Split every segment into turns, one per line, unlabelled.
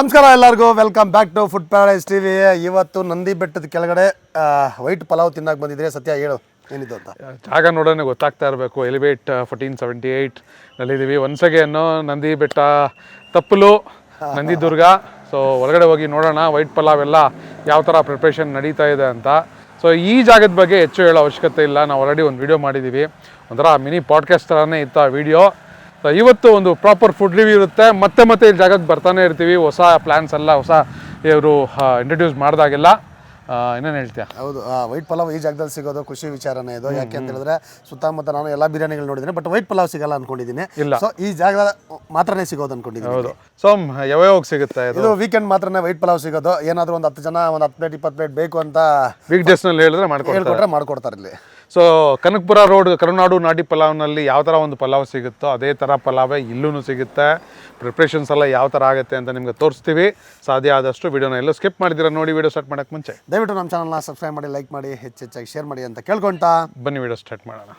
ನಮಸ್ಕಾರ ಎಲ್ಲರಿಗೂ, welcome back to food paradise TV. ಇವತ್ತು ನಂದಿ ಬೆಟ್ಟದ ಕೆಳಗಡೆ ವೈಟ್ ಪಲಾವ್ ತಿನ್ನಕ್ಕೆ ಬಂದಿದ್ರೆ. ಸತ್ಯ ಹೇಳು, ಏನಿದ್ದು ಅಂತ.
ಜಾಗ ನೋಡೋಣ ಗೊತ್ತಾಗ್ತಾ ಇರಬೇಕು. ಎಲಿವೇಟ್ 1478 ನಲ್ಲಿದ್ದೀವಿ. ಒನ್ಸಗೇನು ನಂದಿ ಬೆಟ್ಟ ತಪ್ಪಲು ನಂದಿದುರ್ಗ. ಸೊ ಹೊರಗಡೆ ಹೋಗಿ ನೋಡೋಣ ವೈಟ್ ಪಲಾವ್ ಎಲ್ಲ ಯಾವ ಥರ ಪ್ರಿಪ್ರೇಷನ್ ನಡೀತಾ ಇದೆ ಅಂತ. ಸೊ ಈ ಜಾಗದ ಬಗ್ಗೆ ಹೆಚ್ಚು ಹೇಳೋ ಅವಶ್ಯಕತೆ ಇಲ್ಲ, ನಾವು ಆಲ್ರೆಡಿ ಒಂದು ವಿಡಿಯೋ ಮಾಡಿದ್ದೀವಿ. ಒಂಥರ ಮಿನಿ ಪಾಡ್ಕಾಸ್ಟ್ ಥರನೇ ಇತ್ತು ಆ ವಿಡಿಯೋ. ಸೊ ಇವತ್ತು ಒಂದು ಪ್ರಾಪರ್ ಫುಡ್ ರಿವ್ಯೂ ಇರುತ್ತೆ. ಮತ್ತೆ ಇಲ್ಲಿ ಜಾಗಕ್ಕೆ ಬರ್ತಾನೆ ಇರ್ತೀವಿ. ಹೊಸ ಪ್ಲ್ಯಾನ್ಸ್ ಎಲ್ಲ ಹೊಸ ಇವರು ಇಂಟ್ರಡ್ಯೂಸ್ ಮಾಡಿದಾಗೆಲ್ಲ. ಇನ್ನೇನು ಹೇಳ್ತೀಯಾ?
ಹೌದು, ವೈಟ್ ಪಲಾವ್ ಈ ಜಾಗದಲ್ಲಿ ಸಿಗೋದು ಖುಷಿ ವಿಚಾರನೇ ಇದು. ಯಾಕೆ ಅಂತ ಹೇಳಿದ್ರೆ ಸುತ್ತಮುತ್ತ ನಾನು ಎಲ್ಲ ಬಿರಿಯಾನಿಗಳು ನೋಡಿದ್ದೀನಿ, ಬಟ್ ವೈಟ್ ಪಲಾವ್ ಸಿಗಲ್ಲ ಅನ್ಕೊಂಡಿದ್ದೀನಿ.
ಇಲ್ಲ,
ಸೊ ಈ ಜಾಗ ಮಾತ್ರನೇ ಸಿಗೋದು ಅನ್ಕೊಂಡಿದ್ದೀನಿ.
ಹೌದು. ಸೊ ಯಾವ್ಯಾವ ಸಿಗುತ್ತೆ
ಇದು ವೀಕೆಂಡ್ ಮಾತ್ರನೇ ವೈಟ್ ಪಲಾವ್ ಸಿಗೋದು. ಏನಾದರೂ ಒಂದು 10 ಜನ ಒಂದು 10 ಪ್ಲೇಟ್ 20 ಪ್ಲೇಟ್ ಬೇಕು ಅಂತ
ವೀಕ್ ಡೇಸ್ನಲ್ಲಿ ಹೇಳಿದ್ರೆ
ಮಾಡ್ಕೊಡ್ತಾರೆ ಇಲ್ಲಿ.
ಸೊ ಕನಕಪುರ ರೋಡ್ ಕರುನಾಡು ನಾಟಿ ಪಲಾವ್ನಲ್ಲಿ ಯಾವ ಥರ ಒಂದು ಪಲಾವ್ ಸಿಗುತ್ತೋ ಅದೇ ಥರ ಪಲಾವೇ ಇಲ್ಲೂ ಸಿಗುತ್ತೆ. ಪ್ರಿಪ್ರೇಷನ್ಸ್ ಎಲ್ಲ ಯಾವ ಥರ ಆಗುತ್ತೆ ಅಂತ ನಿಮ್ಗೆ ತೋರಿಸ್ತೀವಿ. ಸಾಧ್ಯ ಆದಷ್ಟು ವಿಡಿಯೋನ ಎಲ್ಲೂ ಸ್ಕಿಪ್ ಮಾಡಿದ್ದೀರಾ ನೋಡಿ. ವಿಡಿಯೋ ಸ್ಟಾರ್ಟ್ ಮಾಡೋಕ್ಕೆ ಮುಂಚೆ
ದಯವಿಟ್ಟು ನಮ್ಮ ಚಾನಲ್ನ ಸಬ್ಸ್ಕ್ರೈಬ್ ಮಾಡಿ, ಲೈಕ್ ಮಾಡಿ, ಹೆಚ್ಚಾಗಿ ಶೇರ್ ಮಾಡಿ ಅಂತ ಕೇಳ್ಕೊಂತ
ಬನ್ನಿ ವಿಡಿಯೋ ಸ್ಟಾರ್ಟ್ ಮಾಡೋಣ.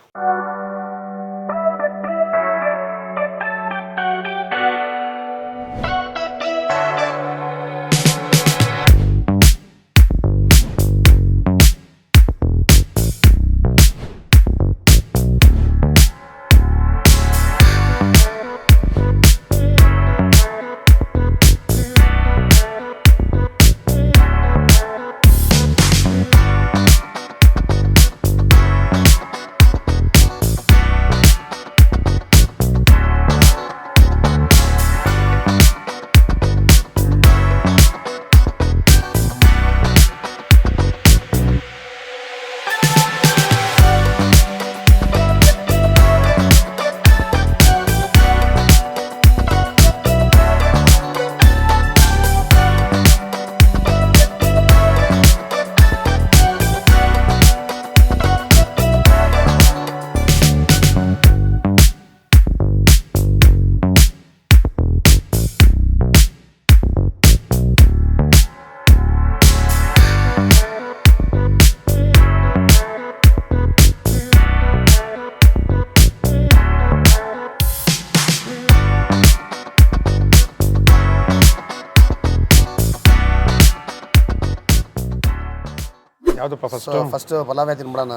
ಯಾವುದಪ್ಪ
ಫಸ್ಟ್ ಪಲಾವೇ ತಿನ್ಬಿಡೋಣ.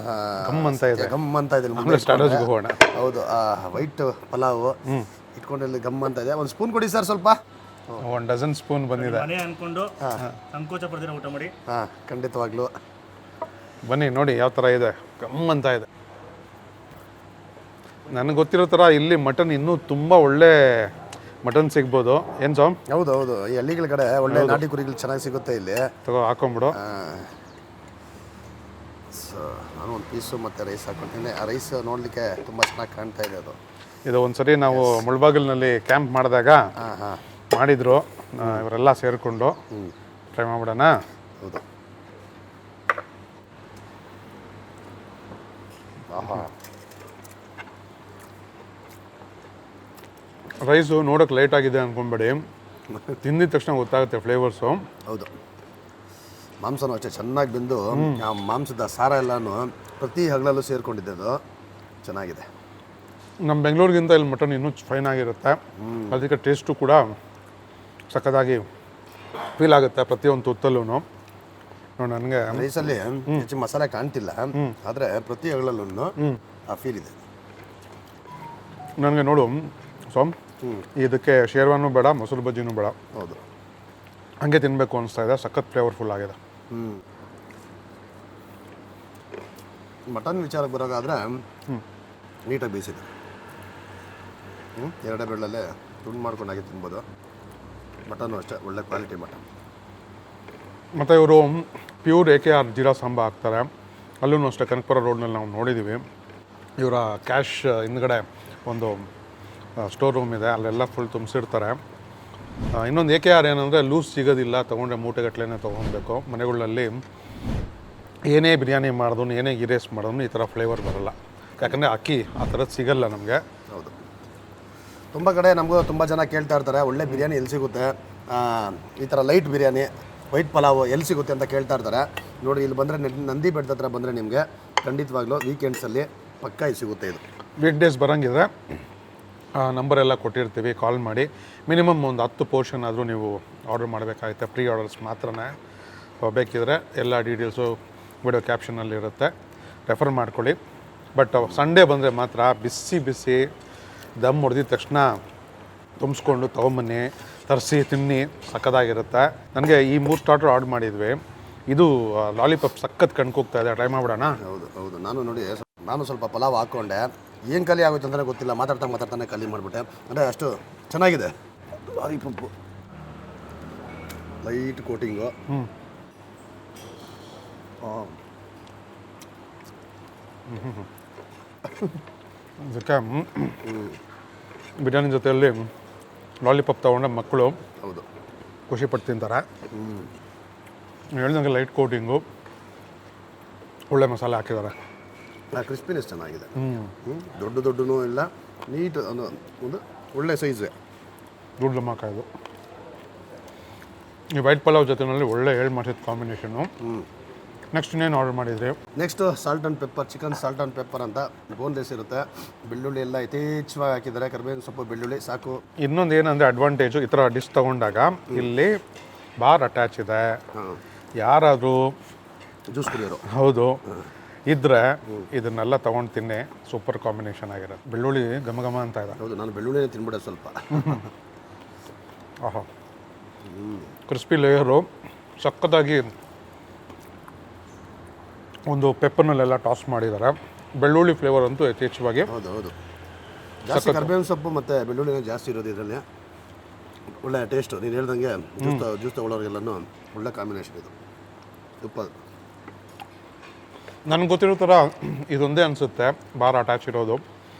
ಗಮ್ ಅಂತ ಇದೆ,
ಗಮ್ ಅಂತ ಇದೆ.
ಸ್ಟಾರ್ಟರ್ಸ್ಗೆ ಹೋಗೋಣ.
ಹೌದು, ವೈಟ್ ಪಲಾವ್ ಇಟ್ಕೊಂಡು ಇಲ್ಲಿ ಗಮ್ ಅಂತ ಇದೆ. ಒಂದು ಸ್ಪೂನ್ ಕೊಡಿ ಸರ್, ಸ್ವಲ್ಪ.
1 ಡಜನ್ ಸ್ಪೂನ್ ಬಂದಿದೆ.
ಅನ್ಕೊಂಡು ಸಂಕೋಚ ಪಡ್ದಿರ ಊಟ ಮಾಡಿ.
ಖಂಡಿತವಾಗ್ಲೂ
ಬನ್ನಿ ನೋಡಿ ಯಾವ ಥರ ಇದೆ. ಗಮ್ ಅಂತ ಇದೆ. ನನಗೆ ಗೊತ್ತಿರೋ ಥರ ಇಲ್ಲಿ ಮಟನ್ ಇನ್ನೂ ತುಂಬ ಒಳ್ಳೆ ಮಟನ್ ಸಿಗ್ಬೋದು. ಏನು ಸೋಮ್?
ಹೌದು ಹೌದು, ಈ ಹಳ್ಳಿಗಳ ಕಡೆ ಒಳ್ಳೆ ನಾಟಿ ಕುರಿಗಳು ಚೆನ್ನಾಗಿ ಸಿಗುತ್ತೆ ಇಲ್ಲಿ.
ತಗೋ ಹಾಕೊಂಬಿಡು.
ಸೊ ನಾನು ಒಂದು ಪೀಸು ಮತ್ತು ರೈಸ್ ಹಾಕೊತೀನಿ. ಆ ರೈಸ್ ನೋಡಲಿಕ್ಕೆ ತುಂಬ ಚೆನ್ನಾಗಿ ಕಾಣ್ತಾ ಇದೆ.
ಇದು ಒಂದ್ಸರಿ ನಾವು ಮುಳಬಾಗಿಲಿನಲ್ಲಿ ಕ್ಯಾಂಪ್ ಮಾಡಿದಾಗ ಮಾಡಿದ್ರು. ಇವರೆಲ್ಲ ಸೇರಿಕೊಂಡು ಟ್ರೈ ಮಾಡ್ಬಿಡೋಣ.
ಹೌದು.
ರೈಸು ನೋಡೋಕೆ ಲೈಟ್ ಆಗಿದೆ ಅಂದ್ಕೊಂಬೇಡಿ, ತಿಂದಿದ ತಕ್ಷಣ ಗೊತ್ತಾಗುತ್ತೆ ಫ್ಲೇವರ್ಸು.
ಹೌದು, ಮಾಂಸನೂ ಅಷ್ಟೇ ಚೆನ್ನಾಗಿ ಬೆಂದು ಆ ಮಾಂಸದ ಸಾರ ಎಲ್ಲನೂ ಪ್ರತಿ ಹಗಲಲ್ಲೂ ಸೇರಿಕೊಂಡಿದೆ. ಅದು ಚೆನ್ನಾಗಿದೆ.
ನಮ್ಮ ಬೆಂಗಳೂರಿಗಿಂತ ಇಲ್ಲಿ ಮಟನ್ ಇನ್ನೂ ಫೈನ್ ಆಗಿರುತ್ತೆ. ಅದಕ್ಕೆ ಟೇಸ್ಟು ಕೂಡ ಸಖತ್ತಾಗಿ ಫೀಲ್ ಆಗುತ್ತೆ ಪ್ರತಿಯೊಂದು ತುತ್ತಲ್ಲೂ. ನೋಡಿ, ನನಗೆ
ರೈಸಲ್ಲಿ ಹೆಚ್ಚು ಮಸಾಲೆ ಕಾಣ್ತಿಲ್ಲ, ಆದರೆ ಪ್ರತಿ ಹಗಲಲ್ಲೂ ಆ ಫೀಲ್ ಇದೆ
ನನಗೆ. ನೋಡು ಸೋಮ್, ಇದಕ್ಕೆ ಶೇರ್ವಾನು ಬೇಡ, ಮೊಸರು ಬಜ್ಜಿನೂ ಬೇಡ.
ಹೌದು,
ಹಂಗೆ ತಿನ್ನಬೇಕು ಅನಿಸ್ತಾ ಇದೆ. ಸಖತ್ ಫ್ಲೇವರ್ಫುಲ್ ಆಗಿದೆ.
ಮಟನ್ ವಿಚಾರಕ್ಕೆ ಬರೋದಾದರೆ ನೀಟಾಗಿ ಬೇಯಿಸಿದೆ. ಎರಡೇ ಬೆಳ್ಳಲ್ಲೇ ತುಂಡು ಮಾಡ್ಕೊಂಡಾಗಿ ತಿನ್ಬೋದು. ಮಟನ್ನು ಅಷ್ಟೇ ಒಳ್ಳೆ ಕ್ವಾಲಿಟಿ ಮಟನ್.
ಮತ್ತು ಇವರು ಪ್ಯೂರ್ AKR ಜೀರಾ ಸಾಂಬ ಹಾಕ್ತಾರೆ. ಅಲ್ಲೂ ಅಷ್ಟೇ ಕನಕಪುರ ರೋಡ್ನಲ್ಲಿ ನಾವು ನೋಡಿದ್ದೀವಿ. ಇವರ ಕ್ಯಾಶ್ ಹಿಂದ್ಗಡೆ ಒಂದು ಸ್ಟೋರ್ ರೂಮ್ ಇದೆ, ಅಲ್ಲೆಲ್ಲ ಫುಲ್ ತುಂಬಿಸಿರ್ತಾರೆ. ಇನ್ನೊಂದು AKR ಏನಂದರೆ ಲೂಸ್ ಸಿಗೋದಿಲ್ಲ, ತೊಗೊಂಡ್ರೆ ಮೂಟೆಗಟ್ಟಲೆ ತೊಗೊಬೇಕು. ಮನೆಗಳಲ್ಲಿ ಏನೇ ಬಿರಿಯಾನಿ ಮಾಡಿದ್ರು, ಏನೇ ಗೀ ರೈಸ್ ಮಾಡಿದ್ರು ಈ ಥರ ಫ್ಲೇವರ್ ಬರೋಲ್ಲ. ಯಾಕಂದರೆ ಅಕ್ಕಿ ಆ ಥರದ್ದು ಸಿಗಲ್ಲ ನಮಗೆ.
ಹೌದು, ತುಂಬ ಕಡೆ ನಮಗೂ ತುಂಬ ಜನ ಕೇಳ್ತಾ ಇರ್ತಾರೆ, ಒಳ್ಳೆ ಬಿರಿಯಾನಿ ಎಲ್ಲಿ ಸಿಗುತ್ತೆ, ಈ ಥರ ಲೈಟ್ ಬಿರಿಯಾನಿ ವೈಟ್ ಪಲಾವ್ ಎಲ್ಲಿ ಸಿಗುತ್ತೆ ಅಂತ ಕೇಳ್ತಾ ಇರ್ತಾರೆ. ನೋಡಿ, ಇಲ್ಲಿ ಬಂದರೆ ನಂದಿ ಬೆಟ್ಟದ ಹತ್ರ ಬಂದರೆ ನಿಮಗೆ ಖಂಡಿತವಾಗ್ಲೂ ವೀಕೆಂಡ್ಸಲ್ಲಿ ಪಕ್ಕ ಇದು ಸಿಗುತ್ತೆ. ಇದು
ವೀಕ್ ಡೇಸ್ ಬರೋಂಗಿದ್ರೆ ನಂಬರ್ ಎಲ್ಲ ಕೊಟ್ಟಿರ್ತೀವಿ, ಕಾಲ್ ಮಾಡಿ ಮಿನಿಮಮ್ ಒಂದು 10 ಪೋರ್ಷನ್ ಆದರೂ ನೀವು ಆರ್ಡರ್ ಮಾಡಬೇಕಾಗುತ್ತೆ. ಪ್ರೀ ಆರ್ಡರ್ಸ್ ಮಾತ್ರನೇ. ಬೇಕಿದ್ರೆ ಎಲ್ಲ ಡೀಟೇಲ್ಸು ವಿಡಿಯೋ ಕ್ಯಾಪ್ಷನಲ್ಲಿ ಇರುತ್ತೆ, ರೆಫರ್ ಮಾಡ್ಕೊಳ್ಳಿ. ಬಟ್ ಸಂಡೇ ಬಂದರೆ ಮಾತ್ರ ಬಿಸಿ ಬಿಸಿ ದಮ್ ಹೊಡೆದಿದ ತಕ್ಷಣ ತುಂಬಿಸ್ಕೊಂಡು ತೊಗೊಂಬನ್ನಿ, ತರಿಸಿ ತಿನ್ನಿ, ಸಕ್ಕದಾಗಿರುತ್ತೆ. ನನಗೆ ಈ 3 ಸ್ಟಾರ್ಟರ್ ಆರ್ಡರ್ ಮಾಡಿದ್ವಿ. ಇದು ಲಾಲಿಪಾಪ್ ಸಖತ್ ಕಣ್ಕೋಗ್ತಾ ಇದೆ, ಟ್ರೈ ಮಾಡ್ಬಿಡೋಣ.
ಹೌದು ನಾನು ಸ್ವಲ್ಪ ಪಲಾವ್ ಹಾಕ್ಕೊಂಡೆ, ಏನು ಖಾಲಿ ಆಗುತ್ತೆ ಅಂತಲೇ ಗೊತ್ತಿಲ್ಲ, ಮಾತಾಡ್ತಾನೆ ಖಾಲಿ ಮಾಡಿಬಿಟ್ಟೆ. ಅಂದರೆ ಅಷ್ಟು ಚೆನ್ನಾಗಿದೆ ಲಾಲಿಪಾಪು, ಲೈಟ್ ಕೋಟಿಂಗು.
ಅದಕ್ಕೆ ಬಿರಿಯಾನಿ ಜೊತೆಯಲ್ಲಿ ಲಾಲಿಪಾಪ್ ತೊಗೊಂಡ್ರೆ ಮಕ್ಕಳು
ಹೌದು
ಖುಷಿ ಪಟ್ಟು ತಿಂತಾರೆ. ಹೇಳ್ದಂಗೆ ಲೈಟ್ ಕೋಟಿಂಗು, ಒಳ್ಳೆ ಮಸಾಲೆ ಹಾಕಿದ್ದಾರೆ.
ಕ್ರಿಸ್ಪಿನೆಸ್ ಚೆನ್ನಾಗಿದೆ. ದೊಡ್ಡನೂ ಇಲ್ಲ, ನೀಟ್ ಒಂದು ಒಳ್ಳೆ ಸೈಜೇ.
ದುಡ್ಡು ಇದು ಈ ವೈಟ್ ಪಲಾವ್ ಜೊತೆಯಲ್ಲಿ ಒಳ್ಳೆ ಮಾಡಿಸಿದ ಕಾಂಬಿನೇಷನ್ನು. ನೆಕ್ಸ್ಟ್ ಇನ್ನೇನು ಆರ್ಡರ್ ಮಾಡಿದ್ರಿ?
Next salt and pepper, chicken salt and pepper ಅಂತ ಬೋನ್ಲೆಸ್ ಇರುತ್ತೆ. ಬೆಳ್ಳುಳ್ಳಿ ಎಲ್ಲ ಯಥೇಚ್ಛವಾಗಿ ಹಾಕಿದ್ದಾರೆ, ಕರಿಬೇವಿನ ಸೊಪ್ಪು, ಬೆಳ್ಳುಳ್ಳಿ ಸಾಕು.
ಇನ್ನೊಂದು ಏನಂದರೆ ಅಡ್ವಾಂಟೇಜು, ಈ ಥರ ಡಿಶ್ ತೊಗೊಂಡಾಗ ಇಲ್ಲಿ ಬಾರ್ ಅಟ್ಯಾಚ್ ಇದೆ. ಯಾರಾದರೂ
ಜ್ಯೂಸ್ ಕುಡಿಯೋರು
ಹೌದು ಇದ್ದರೆ ಇದನ್ನೆಲ್ಲ ತೊಗೊಂಡು ತಿನ್ನಿ, ಸೂಪರ್ ಕಾಂಬಿನೇಷನ್ ಆಗಿರೋದು. ಬೆಳ್ಳುಳ್ಳಿ ಘಮ ಘಮ ಅಂತ ಇದೆ.
ಹೌದು, ನಾನು ಬೆಳ್ಳುಳ್ಳಿನೇ ತಿನ್ಬಿಡೋದು ಸ್ವಲ್ಪ.
ಆಹಾ, ಕ್ರಿಸ್ಪಿ ಲೇಯರು ಸಕ್ಕತ್ತಾಗಿ ಒಂದು ಪೆಪ್ಪರ್ನಲ್ಲೆಲ್ಲ ಟಾಸ್ ಮಾಡಿದ್ದಾರೆ. ಬೆಳ್ಳುಳ್ಳಿ ಫ್ಲೇವರ್ ಅಂತೂ ಯಥೇಚ್ಛವಾಗಿ.
ಹೌದು ಜಾಸ್ತಿ ಕರಿಬೇವಿನ ಸೊಪ್ಪು ಮತ್ತು ಬೆಳ್ಳುಳ್ಳಿನೇ ಜಾಸ್ತಿ ಇರೋದು ಇದರಲ್ಲಿ. ಒಳ್ಳೆ ಟೇಸ್ಟು. ನೀನು ಹೇಳ್ದಂಗೆ ಜ್ಯೂಸ್ ತೊಗೊಳ್ಳೋರಿಗೆಲ್ಲನೂ ಒಳ್ಳೆ ಕಾಂಬಿನೇಷನ್ ಇದು. ತುಪ್ಪ
ನನಗೆ ಗೊತ್ತಿರೋ ಥರ ಇದೊಂದೇ ಅನಿಸುತ್ತೆ ಬಾರ್ ಅಟ್ಯಾಚ್ ಇರೋದು.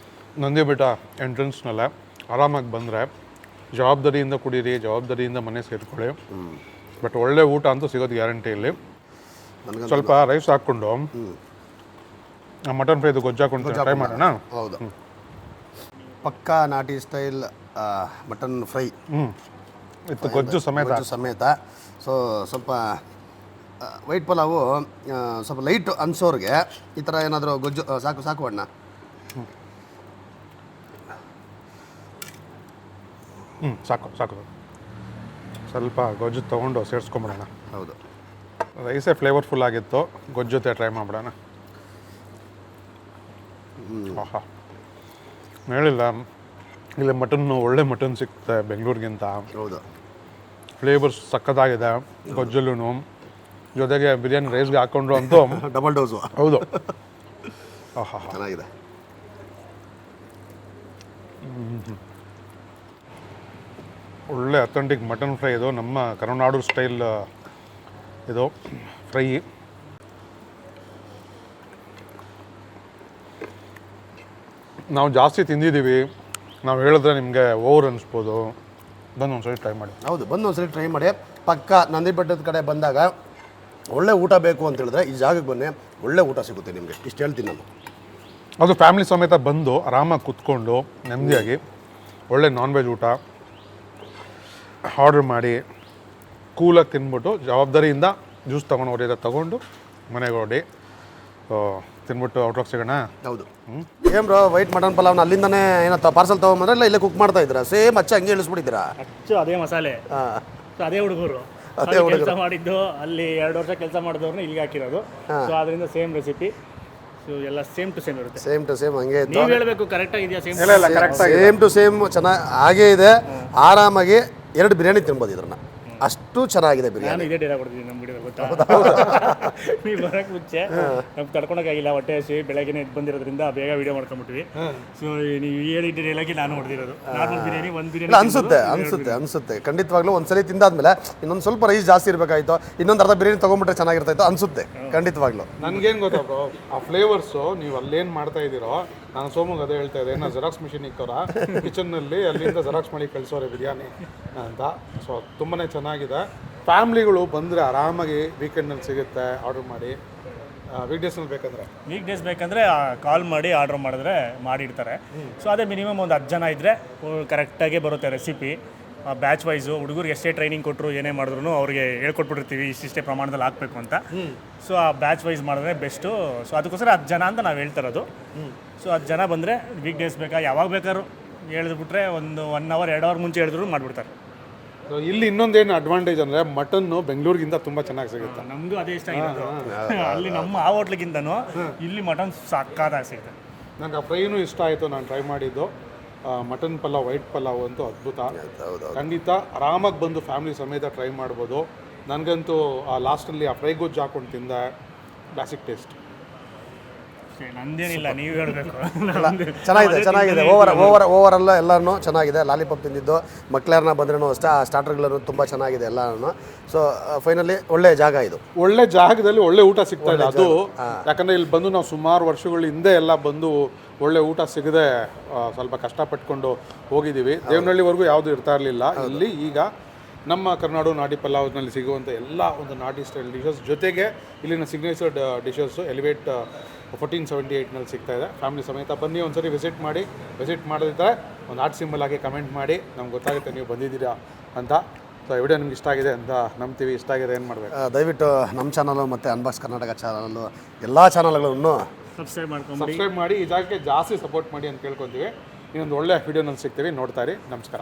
ನಂದಿ ಬೆಟ್ಟ ಎಂಟ್ರೆನ್ಸ್ನಲ್ಲೇ ಆರಾಮಾಗಿ ಬಂದರೆ ಜವಾಬ್ದಾರಿಯಿಂದ ಕುಡೀರಿ, ಜವಾಬ್ದಾರಿಯಿಂದ ಮನೆ ಸೇರಿಕೊಳ್ಳಿ. ಬಟ್ ಒಳ್ಳೆ ಊಟ ಅಂತೂ ಸಿಗೋದು ಗ್ಯಾರಂಟಿ ಇಲ್ಲಿ. ಸ್ವಲ್ಪ ರೈಸ್ ಹಾಕ್ಕೊಂಡು ಮಟನ್ ಫ್ರೈದು ಗೊಜ್ಜು ಹಾಕೊಂಡು ಟ್ರೈ ಮಾಡೋಣ.
ಹೌದು, ಪಕ್ಕಾ ನಾಟಿ ಸ್ಟೈಲ್ ಮಟನ್ ಫ್ರೈ
ಇತ್ತು, ಗೊಜ್ಜು
ಸಮೇತ. ಸೊ ಸ್ವಲ್ಪ ವೈಟ್ ಪಲಾವು ಸ್ವಲ್ಪ ಲೈಟ್ ಅನ್ಸೋರಿಗೆ ಈ ಥರ ಏನಾದರೂ ಗೊಜ್ಜು ಸಾಕು ಅಣ್ಣ.
ಸಾಕು ಸ್ವಲ್ಪ ಗೊಜ್ಜು ತೊಗೊಂಡು ಸೇರಿಸ್ಕೊಂಬಿಡೋಣ.
ಹೌದು,
ರೈಸೇ ಫ್ಲೇವರ್ಫುಲ್ ಆಗಿತ್ತು, ಗೊಜ್ಜು ಜೊತೆ ಟ್ರೈ ಮಾಡೋಣ. ಆಹಾ, ಹೇಳಿಲ್ಲ ಇಲ್ಲಿ ಮಟನ್ನು ಒಳ್ಳೆ ಮಟನ್ ಸಿಗುತ್ತೆ ಬೆಂಗಳೂರಿಗಿಂತ.
ಹೌದು,
ಫ್ಲೇವರ್ಸ್ ಸಕ್ಕತ್ತಾಗಿದೆ. ಗೊಜ್ಜಲ್ಲೂ ಜೊತೆಗೆ ಬಿರಿಯಾನಿ ರೈಸ್ಗೆ ಹಾಕ್ಕೊಂಡ್ರು ಅಂತೂ
ಡಬಲ್ ಡೋಸು.
ಹೌದು, ಆಹಾ
ಚೆನ್ನಾಗಿದೆ.
ಒಳ್ಳೆ ಅಥೆಂಟಿಕ್ ಮಟನ್ ಫ್ರೈ ಇದು, ನಮ್ಮ ಕರುನಾಡು ಸ್ಟೈಲ್ ಇದು ಫ್ರೈ. ನಾವು ಜಾಸ್ತಿ ತಿಂದಿದ್ದೀವಿ, ನಾವು ಹೇಳಿದ್ರೆ ನಿಮಗೆ ಓವರ್ ಅನಿಸ್ಬೋದು. ಬಂದು ಒಂದ್ಸರಿ ಟ್ರೈ ಮಾಡಿ.
ಹೌದು, ಬಂದು ಒಂದ್ಸರಿ ಟ್ರೈ ಮಾಡಿ. ಪಕ್ಕ ನಂದಿ ಬೆಟ್ಟದ ಕಡೆ ಬಂದಾಗ ಒಳ್ಳೆ ಊಟ ಬೇಕು ಅಂತ ಹೇಳಿದ್ರೆ ಈ ಜಾಗಕ್ಕೆ ಬನ್ನಿ, ಒಳ್ಳೆ ಊಟ ಸಿಗುತ್ತೆ ನಿಮಗೆ. ಇಷ್ಟು ಹೇಳ್ತೀನಿ ನಾನು.
ಅದು ಫ್ಯಾಮಿಲಿ ಸಮೇತ ಬಂದು ಆರಾಮಾಗಿ ಕೂತ್ಕೊಂಡು ನೆಮ್ಮದಿಯಾಗಿ ಒಳ್ಳೆ ನಾನ್ ವೆಜ್ ಊಟ ಆರ್ಡ್ರ್ ಮಾಡಿ ಕೂಲಾಗಿ ತಿನ್ಬಿಟ್ಟು ಜವಾಬ್ದಾರಿಯಿಂದ ಜ್ಯೂಸ್ ತೊಗೊಂಡು ತೊಗೊಂಡು ಮನೆಗೆ ಹೊರಡಿ ತಿನ್ಬಿಟ್ಟು ಔಟ್ರಾಕ್ ಸಿಗೋಣ.
ಹೌದು, ಏನ್ ಬ್ರೋ ವೈಟ್ ಮಟನ್ ಪಲಾವ್ನ ಅಲ್ಲಿಂದನೇ ಏನೋ ಪಾರ್ಸಲ್ ತೊಗೊಂಬಂದ್ರೆ ಇಲ್ಲ ಇಲ್ಲೇ ಕುಕ್ ಮಾಡ್ತಾ ಇದ್ದೀರಾ? ಸೇಮ್ ಅಚ್ಚ ಹಂಗೆ ಇಳಿಸ್ಬಿಟ್ಟಿದ್ದೀರಾ?
ಅಚ್ಚು ಅದೇ ಮಸಾಲೆ, ಅದೇ ಹುಡುಗರು ಕೆಲಸ ಮಾಡಿದ್ದು. ಅಲ್ಲಿ 2 ವರ್ಷ ಕೆಲಸ ಮಾಡಿದವ್ರನ್ನ ಇಲ್ಲಿಗೆ ಹಾಕಿರೋದು. ಸೊ ಅದರಿಂದ ಸೇಮ್ ರೆಸಿಪಿ, ಸೊ ಎಲ್ಲ ಸೇಮ್ ಟು ಸೇಮ್ ಇರುತ್ತೆ.
ಸೇಮ್ ಟು ಸೇಮ್ ಹಂಗೆ ಇತ್ತು.
ನೀವು ಹೇಳಬೇಕು ಕರೆಕ್ಟ್ ಆಗಿದೆಯಾ?
ಸೇಮ್ ಟು ಸೇಮ್ ಚೆನ್ನಾಗಿ ಹಾಗೇ ಇದೆ. ಆರಾಮಾಗಿ 2 ಬಿರಿಯಾನಿ ತಿನ್ಬೋದು ಇದ್ರನ್ನ, ಅಷ್ಟು ಚೆನ್ನಾಗಿದೆ ಬಿರಿಯಾನಿ.
ನಾನು ಇದೇ ಡೇರಾ ಕೊಡ್ತೀನಿ ನಮ್ಮ ವಿಡಿಯೋ, ಗೊತ್ತಾ? ನೀವು ಬರೋಕ್ಕೆ ಮುಂಚೆ ನಮ್ಗೆ ತಡ್ಕೊಳಕ್ಕಾಗಿಲ್ಲ, ಹೊಟ್ಟೆ ಹಸಿ, ಬೆಳಗ್ಗೆ ಎದ್ದು ಬಂದಿರೋದ್ರಿಂದ ಬೇಗ ವಿಡಿಯೋ ಮಾಡ್ಕೊಂಡ್ಬಿಟ್ವಿ. ಸೊ ನೀವು ಹೇಳಿದ್ದ ಡೇಲಾಗಿ ನಾನು ಹೊಡೆದಿರೋದು. ನಾರ್ಮಲ್ ಬಿರಿಯಾನಿ ಒಂದು ಬಿರಿಯಾನಿ
ಅನ್ಸುತ್ತೆ ಖಂಡಿತವಾಗ್ಲೂ. ಒಂದ್ಸಲಿ ತಿಂದಾದ್ಮೇಲೆ ಇನ್ನೊಂದು ಸ್ವಲ್ಪ ರೈಸ್ ಜಾಸ್ತಿ ಇರಬೇಕಾಯ್ತು, ಇನ್ನೊಂದು ಅರ್ಧ ಬಿರಿಯಾನಿ ತೊಗೊಂಡ್ಬಿಟ್ರೆ ಚೆನ್ನಾಗಿರ್ತಾಯಿತ್ತು ಅನ್ಸುತ್ತೆ ಖಂಡಿತವಾಗ್ಲೂ.
ನನಗೇನು ಗೊತ್ತಾ ಬ್ರೋ, ಆ ಫ್ಲೇವರ್ಸು ನೀವು ಅಲ್ಲೇನು ಮಾಡ್ತಾ ಇದ್ದೀರೋ, ನಾನು ಸೋಮುಗೆ ಅದೇ ಹೇಳ್ತಾ ಇದ್ದೆ, ನಾನು ಜೆರಾಕ್ಸ್ ಮಿಷಿನ್ ಇಕ್ಕವ್ರ ಕಿಚನ್ನಲ್ಲಿ ಅಲ್ಲಿಂದ ಜೆರಾಕ್ಸ್ ಮಾಡಿ ಕಳಿಸೋರೆ ಬಿರಿಯಾನಿ ಅಂತ. ಸೊ ತುಂಬಾ ಚೆನ್ನಾಗಿದೆ. ಫ್ಯಾಮ್ಲಿಗಳು ಬಂದರೆ ಆರಾಮಾಗಿ ವೀಕೆಂಡ್ನಲ್ಲಿ ಸಿಗುತ್ತೆ, ಆರ್ಡರ್ ಮಾಡಿ. ವೀಕ್ ಡೇಸ್ ಬೇಕಂದರೆ
ಕಾಲ್ ಮಾಡಿ ಆರ್ಡರ್ ಮಾಡಿದ್ರೆ ಮಾಡಿಡ್ತಾರೆ. ಸೊ ಅದೇ ಮಿನಿಮಮ್ ಒಂದು 10 ಜನ ಇದ್ದರೆ ಕರೆಕ್ಟಾಗಿ ಬರುತ್ತೆ ರೆಸಿಪಿ. ಬ್ಯಾಚ್ ವೈಸು ಹುಡುಗರಿಗೆ ಎಷ್ಟೇ ಟ್ರೈನಿಂಗ್ ಕೊಟ್ಟರು ಏನೇ ಮಾಡಿದ್ರು ಅವ್ರಿಗೆ ಹೇಳ್ಕೊಟ್ಬಿಟ್ಟಿರ್ತೀವಿ ಇಷ್ಟಿಷ್ಟೇ ಪ್ರಮಾಣದಲ್ಲಿ ಹಾಕಬೇಕು ಅಂತ. ಸೊ ಆ ಬ್ಯಾಚ್ ವೈಸ್ ಮಾಡಿದ್ರೆ ಬೆಸ್ಟು. ಸೊ ಅದಕ್ಕೋಸ್ಕರ 10 ಜನ ಅಂತ ನಾವು ಹೇಳ್ತಾ ಇರೋದು. ಸೊ 10 ಜನ ಬಂದರೆ ವೀಕ್ ಡೇಸ್ ಬೇಕಾ ಯಾವಾಗ ಬೇಕಾದ್ರೂ ಹೇಳಿದ್ಬಿಟ್ರೆ ಒಂದು 1 ಅವರ್ 2 ಅವರ್ ಮುಂಚೆ ಹೇಳಿದ್ರು ಮಾಡಿಬಿಡ್ತಾರೆ.
ಸೊ ಇಲ್ಲಿ ಇನ್ನೊಂದೇನು ಅಡ್ವಾಂಟೇಜ್ ಅಂದರೆ ಮಟನ್ನು ಬೆಂಗಳೂರಿಗಿಂತ ತುಂಬ ಚೆನ್ನಾಗಿ ಸಿಗುತ್ತೆ.
ನಮಗೂ ಅದೇ ಇಷ್ಟ ಆಗಿರೋದು. ಅಲ್ಲಿ ನಮ್ಮ ಆ ಹೋಟ್ಲಿಗಿಂತನೂ ಇಲ್ಲಿ ಮಟನ್ ಸಾಕಾದಾಗ ಸಿಗುತ್ತೆ.
ನಂಗೆ ಆ ಫ್ರೈನೂ ಇಷ್ಟ ಆಯಿತು, ನಾನು ಟ್ರೈ ಮಾಡಿದ್ದು. ಮಟನ್ ಪಲಾವ್, ವೈಟ್ ಪಲಾವ್ ಅಂತೂ ಅದ್ಭುತ. ಖಂಡಿತ ಆರಾಮಾಗಿ ಬಂದು ಫ್ಯಾಮಿಲಿ ಸಮೇತ ಟ್ರೈ ಮಾಡ್ಬೋದು. ನನಗಂತೂ ಆ ಲಾಸ್ಟಲ್ಲಿ ಆ ಫ್ರೈ ಗೊಜ್ಜು ಹಾಕೊಂಡು ತಿಂದೆ, ಕ್ಲಾಸಿಕ್ ಟೇಸ್ಟ್.
ನಂದೇನಿಲ್ಲ, ನೀವು ಹೇಳಬೇಕು.
ಚೆನ್ನಾಗಿದೆ ಓವರಲ್ಲ ಎಲ್ಲನೂ ಚೆನ್ನಾಗಿದೆ. ಲಾಲಿಪಾಪ್ ತಿಂದಿದ್ದು ಮಕ್ಳಾರನ್ನ ಬಂದ್ರೂ ಅಷ್ಟೇ, ಆ ಸ್ಟಾರ್ಟರ್ಗಳನ್ನು ತುಂಬ ಚೆನ್ನಾಗಿದೆ ಎಲ್ಲನೂ. ಸೊ ಫೈನಲಿ ಒಳ್ಳೆ ಜಾಗ ಇದು,
ಒಳ್ಳೆ ಜಾಗದಲ್ಲಿ ಒಳ್ಳೆ ಊಟ ಸಿಗ್ತಾ ಇದೆ. ಅದು ಯಾಕಂದರೆ ಇಲ್ಲಿ ಬಂದು ನಾವು ಸುಮಾರು ವರ್ಷಗಳ ಹಿಂದೆ ಎಲ್ಲ ಬಂದು ಒಳ್ಳೆ ಊಟ ಸಿಗದೆ ಸ್ವಲ್ಪ ಕಷ್ಟಪಟ್ಕೊಂಡು ಹೋಗಿದ್ದೀವಿ. ದೇವನಹಳ್ಳಿವರೆಗೂ ಯಾವುದು ಇರ್ತಾ ಇರಲಿಲ್ಲ. ಇಲ್ಲಿ ಈಗ ನಮ್ಮ ಕರ್ನಾಡು ನಾಟಿ ಪಲಾವ್ನಲ್ಲಿ ಸಿಗುವಂಥ ಎಲ್ಲ ಒಂದು ನಾಟಿ ಸ್ಟೈಲ್ ಡಿಶಸ್ ಜೊತೆಗೆ ಇಲ್ಲಿನ ಸಿಗ್ನೇಚರ್ ಡಿಶಸ್ಸು ಎಲಿವೇಟ್ 1478ನಲ್ಲಿ ಸಿಗ್ತಾ ಇದೆ. ಫ್ಯಾಮಿಲಿ ಸಮೇತ ಬನ್ನಿ, ಒಂದ್ಸರಿ ವಿಸಿಟ್ ಮಾಡಿ. ವಿಸಿಟ್ ಮಾಡದಿದ್ದರೆ ಒಂದು ಆರ್ಟ್ ಸಿಂಬಲ್ ಆಗಿ ಕಮೆಂಟ್ ಮಾಡಿ, ನಮ್ಗೆ ಗೊತ್ತಾಗುತ್ತೆ ನೀವು ಬಂದಿದ್ದೀರಾ ಅಂತ. ಸೊ ಈ ವಿಡಿಯೋ ನಿಮ್ಗೆ ಇಷ್ಟ ಆಗಿದೆ ಅಂತ ನಂಬ್ತೀವಿ. ಇಷ್ಟ ಆಗಿದೆ ಏನು ಮಾಡಬೇಕು,
ದಯವಿಟ್ಟು ನಮ್ಮ ಚಾನಲು ಮತ್ತು ಅನ್ಬಾಕ್ಸ್ ಕರ್ನಾಟಕ ಚಾನಲು ಎಲ್ಲ ಚಾನಲ್ಗಳನ್ನು
ಸಬ್ಸ್ಕ್ರೈಬ್
ಮಾಡಿ. ಈ ಜಾಗಕ್ಕೆ ಜಾಸ್ತಿ ಸಪೋರ್ಟ್ ಮಾಡಿ ಅಂತ ಕೇಳ್ಕೊತೀವಿ. ಇನ್ನೊಂದು ಒಳ್ಳೆ ವಿಡಿಯೋನಲ್ಲಿ ಸಿಗ್ತೀವಿ. ನೋಡ್ತಾ ಇರಿ. ನಮಸ್ಕಾರ.